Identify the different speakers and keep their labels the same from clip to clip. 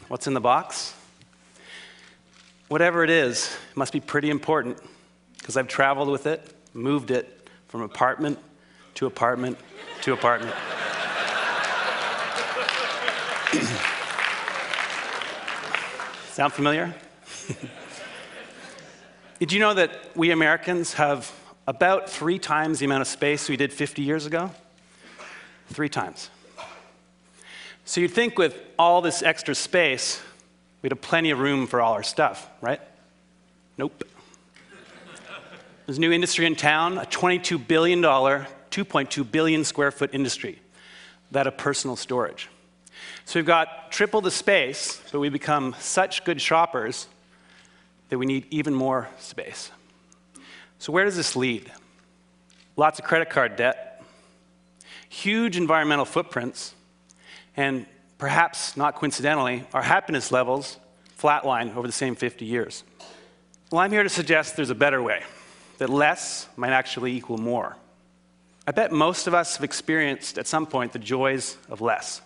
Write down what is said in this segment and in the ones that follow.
Speaker 1: What's in the box? Whatever it is, it must be pretty important, because I've traveled with it, moved it from apartment to apartment to apartment. Sound familiar? Did you know that we Americans have about 3 times the amount of space we did 50 years ago? 3 times. So you'd think with all this extra space, we'd have plenty of room for all our stuff, right? Nope. There's a new industry in town, a $22 billion, 2.2 billion square foot industry, that of personal storage. So we've got triple the space, but we become such good shoppers that we need even more space. So where does this lead? Lots of credit card debt, huge environmental footprints, and perhaps not coincidentally, our happiness levels flatline over the same 50 years. Well, I'm here to suggest there's a better way, that less might actually equal more. I bet most of us have experienced at some point the joys of less.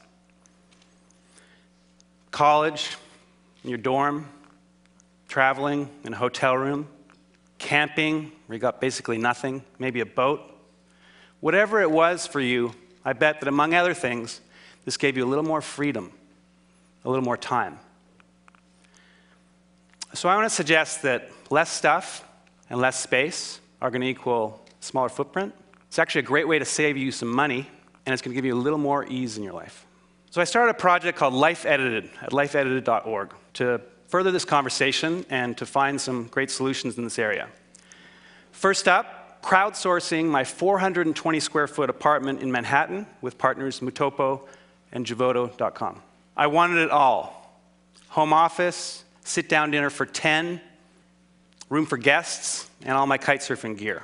Speaker 1: College, in your dorm, traveling in a hotel room, camping, where you got basically nothing, maybe a boat. Whatever it was for you, I bet that among other things, this gave you a little more freedom, a little more time. So I want to suggest that less stuff and less space are going to equal smaller footprint. It's actually a great way to save you some money, and it's going to give you a little more ease in your life. So I started a project called Life Edited at lifeedited.org to further this conversation and to find some great solutions in this area. First up, crowdsourcing my 420 square foot apartment in Manhattan with partners Mutopo and Javoto.com. I wanted it all. Home office, sit-down dinner for 10, room for guests, and all my kite surfing gear.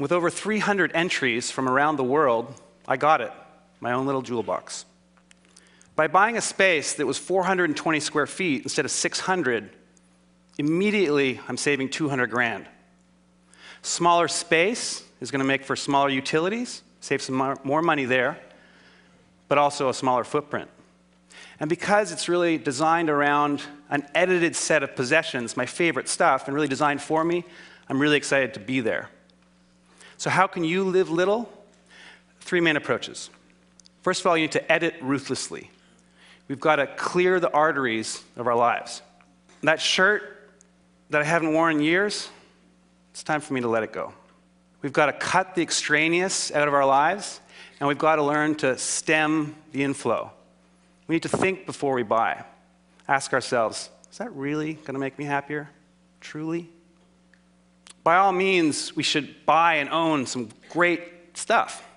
Speaker 1: With over 300 entries from around the world, I got it, my own little jewel box. By buying a space that was 420 square feet instead of 600, immediately I'm saving 200 grand. Smaller space is going to make for smaller utilities, save some more money there, but also a smaller footprint. And because it's really designed around an edited set of possessions, my favorite stuff, and really designed for me, I'm really excited to be there. So how can you live little? 3 main approaches. First of all, you need to edit ruthlessly. We've got to clear the arteries of our lives. That shirt that I haven't worn in years, it's time for me to let it go. We've got to cut the extraneous out of our lives, and we've got to learn to stem the inflow. We need to think before we buy. Ask ourselves, is that really going to make me happier? Truly? By all means, we should buy and own some great stuff,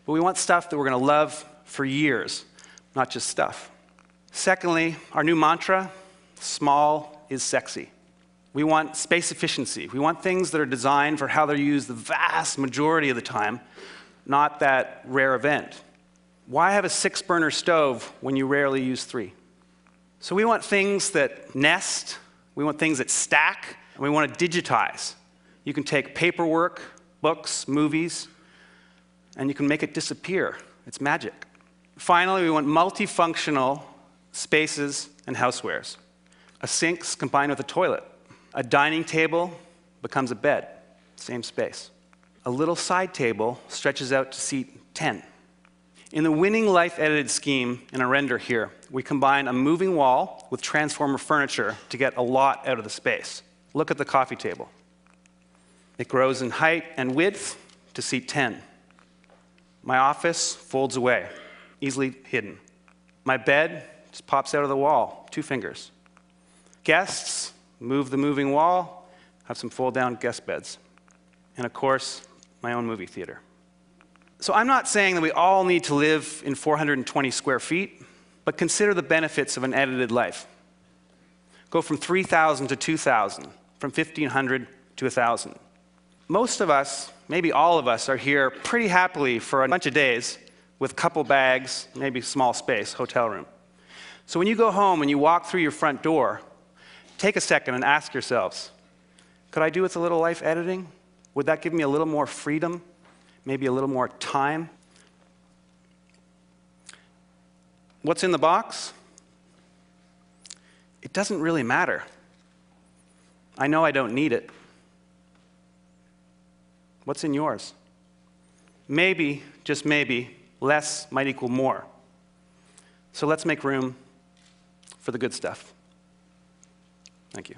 Speaker 1: but we want stuff that we're going to love for years, not just stuff. Secondly, our new mantra, small is sexy. We want space efficiency. We want things that are designed for how they're used the vast majority of the time, not that rare event. Why have a 6-burner stove when you rarely use 3? So we want things that nest, we want things that stack, and we want to digitize. You can take paperwork, books, movies, and you can make it disappear. It's magic. Finally, we want multifunctional spaces and housewares. A sink's combined with a toilet. A dining table becomes a bed, same space. A little side table stretches out to seat 10. In the winning life-edited scheme in a render here, we combine a moving wall with transformer furniture to get a lot out of the space. Look at the coffee table. It grows in height and width to seat 10. My office folds away, easily hidden. My bed just pops out of the wall, 2 fingers. Guests move the moving wall, have some fold-down guest beds. And of course, my own movie theater. So I'm not saying that we all need to live in 420 square feet, but consider the benefits of an edited life. Go from 3,000 to 2,000, from 1,500 to 1,000. Most of us, maybe all of us, are here pretty happily for a bunch of days with a couple bags, maybe small space, hotel room. So when you go home and you walk through your front door, take a second and ask yourselves, could I do with a little life editing? Would that give me a little more freedom? Maybe a little more time? What's in the box? it doesn't really matter. I know I don't need it. What's in yours? Maybe, just maybe, less might equal more. So let's make room for the good stuff. Thank you.